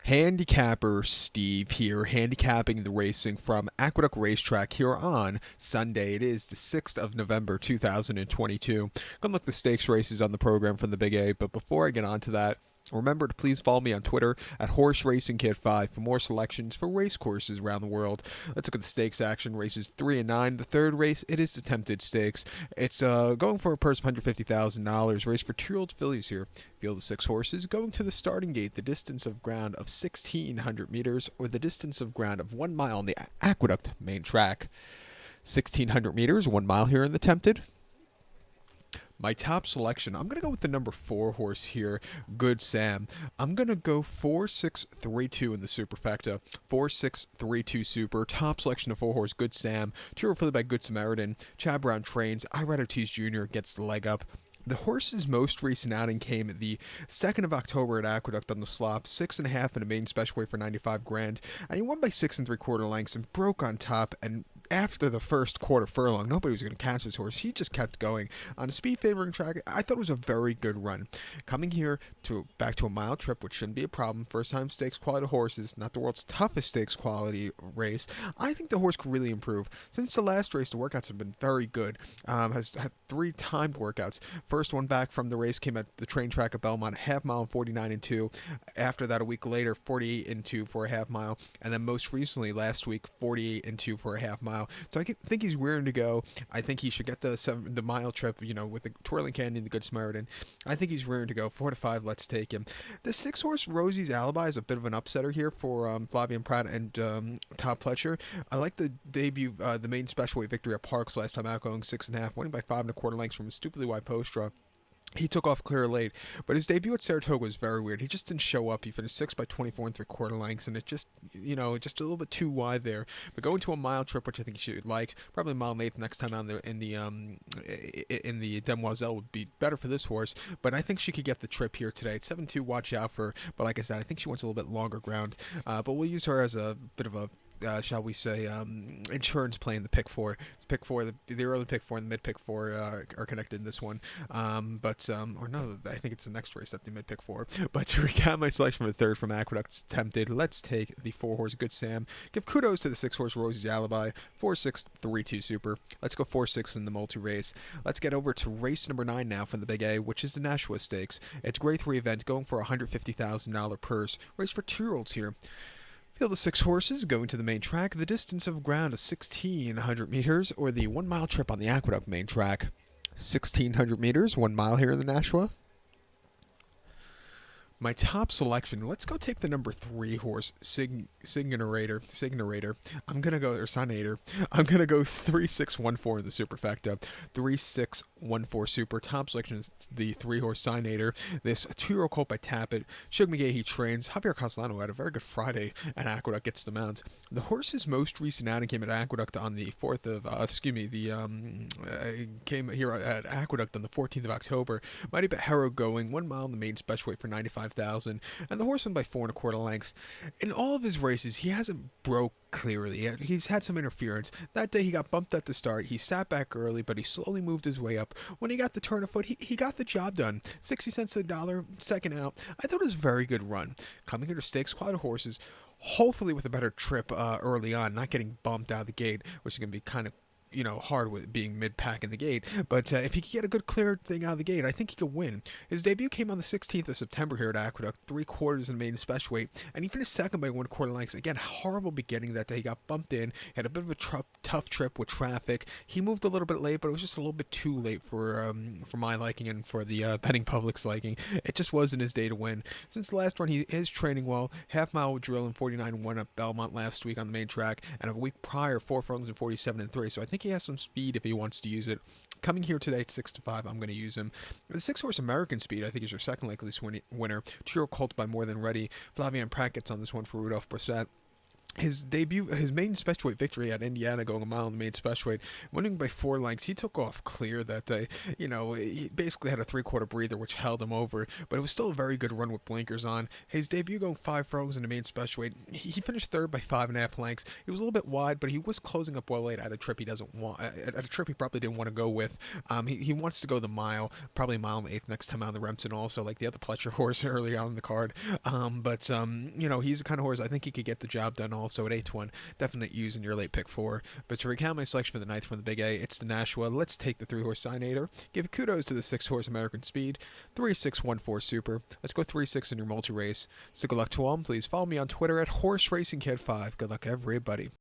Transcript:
Handicapper Steve here, handicapping the racing from Aqueduct Racetrack here on Sunday. It is the 6th of November 2022. Gonna look at the stakes races on the program from the Big A, but before I get on to that, remember to please follow me on Twitter at Horse Racing Kid 5 for more selections for race courses around the world. Let's look at the stakes action. Races 3 and 9. The third race, it is the Tempted Stakes. It's going for a purse of $150,000. Race for 2-year-old fillies here. Field of 6 horses going to the starting gate. The distance of ground of 1,600 meters or the distance of ground of 1 mile on the Aqueduct main track. 1,600 meters, 1 mile here in the Tempted. My top selection, I'm going to go with the number 4 horse here, Good Sam. I'm going to go 4-6-3-2 in the superfecta. 4-6-3-2 super. Top selection of 4 horse, Good Sam. 2-year-old filly by Good Samaritan. Chad Brown trains. Irad Ortiz Jr. gets the leg up. The horse's most recent outing came the 2nd of October at Aqueduct on the slop, 6.5 in a main special weight for 95 grand, and he won by 6 3/4 lengths and broke on top. And after the first quarter furlong, nobody was going to catch this horse. He just kept going on a speed favoring track. I thought it was a very good run. Coming here back to a mile trip, which shouldn't be a problem. First time stakes quality horses, not the world's toughest stakes quality race. I think the horse could really improve. Since the last race, the workouts have been very good. Has had 3 timed workouts. First one back from the race came at the train track at Belmont, half mile and 49 and 2. After that, a week later, 48 and 2 for a half mile, and then most recently last week, 48 and 2 for a half mile. So I think he's rearing to go. I think he should get the mile trip, with the Twirling Canyon, the Good Samaritan. I think he's rearing to go. 4 to 5, let's take him. The 6 horse Rosie's Alibi is a bit of an upsetter here for Flavian Pratt and Todd Pletcher. I like the debut, the main special weight victory at Parks last time out, going 6.5, winning by 5 1/4 lengths from a stupidly wide post draw. He took off clear late, but his debut at Saratoga was very weird. He just didn't show up. He finished 6 by 24 3/4 lengths, and it just, just a little bit too wide there. But going to a mile trip, which I think he should like, probably a mile and 8 next time out in the Demoiselle would be better for this horse. But I think she could get the trip here today. It's 7-2. Watch out for. But like I said, I think she wants a little bit longer ground. But we'll use her as a bit of a. Shall we say, insurance play in the pick 4. It's pick 4, the early pick 4 and the mid pick 4 are connected in this one. Or no, I think it's the next race at the mid pick 4. But to recap my selection for the third from Aqueduct's Tempted, let's take the 4 horse Good Sam. Give kudos to the 6 horse Rosie's Alibi. 4-6-3-2 super. Let's go 4-6 in the multi race. Let's get over to race number 9 now from the Big A, which is the Nashua Stakes. It's a grade 3 event going for a $150,000 purse. Race for 2-year-olds here. Field of 6 horses going to the main track. The distance of ground is 1,600 meters, or the 1 mile trip on the Aqueduct main track. 1,600 meters, 1 mile here in the Nashua. My top selection, let's go take the number 3 horse, Signorator. I'm going to go, or Signator. I'm going to go 3-6-1-4 in the superfecta. 3-6-1-4 super. Top selection is the 3 horse Signator. This 2-year-old colt by Tappet. Shug McGahee he trains. Javier Castellano had a very good Friday at Aqueduct, gets the mount. The horse's most recent outing came at Aqueduct on the 4th of, came here at Aqueduct on the 14th of October. Mighty Behero going 1 mile in the main special weight for 95,000, and the horse won by 4 1/4 lengths. In all of his races, he hasn't broke clearly. He's had some interference. That day he got bumped at the start. He sat back early, but he slowly moved his way up. When he got the turn of foot, he got the job done. 60 cents to the dollar, second out. I thought it was a very good run. Coming here to stakes quality horses, hopefully with a better trip early on, not getting bumped out of the gate, which is going to be kind of hard with being mid-pack in the gate. But if he could get a good clear thing out of the gate, I think he could win. His debut came on the 16th of September here at Aqueduct, 3/4 in main special weight, and he finished second by 1/4 lengths. Again, horrible beginning that day. He got bumped in, had a bit of a tough trip with traffic. He moved a little bit late, but it was just a little bit too late for my liking and for the betting public's liking. It just wasn't his day to win. Since the last run, he is training well. Half mile with drill and 49-1 at Belmont last week on the main track, and a week prior, 4 furlongs and 47-3. So I think he has some speed if he wants to use it. Coming here today at 6 to 5, I'm going to use him. The 6 horse American Speed, I think, is your second likeliest winner. 2-year-old colt by More Than Ready. Flavian Pratt gets on this one for Rudolph Brissett. his debut, his main specialweight victory at Indiana, going a mile in the main specialweight, winning by 4 lengths. He took off clear that day. He basically had a three-quarter breather, which held him over, but it was still a very good run with blinkers on. His debut going 5 furlongs in the main specialweight, he finished third by 5.5 lengths. He was a little bit wide, but he was closing up well late at a trip he doesn't want, at a trip he probably didn't want to go with. He wants to go the mile, probably a mile and eighth next time out in the Remsen, also like the other Pletcher horse early on in the card. He's the kind of horse I think he could get the job done. Also at 8-1, definite use in your late pick 4. But to recount my selection for the ninth from the Big A, it's the Nashua. Let's take the 3-horse Signator. Give kudos to the 6-horse American Speed. 3-6-1-4 Super. Let's go 3-6 in your multi race. So good luck to all. Please follow me on Twitter at HorseRacingKid5. Good luck, everybody.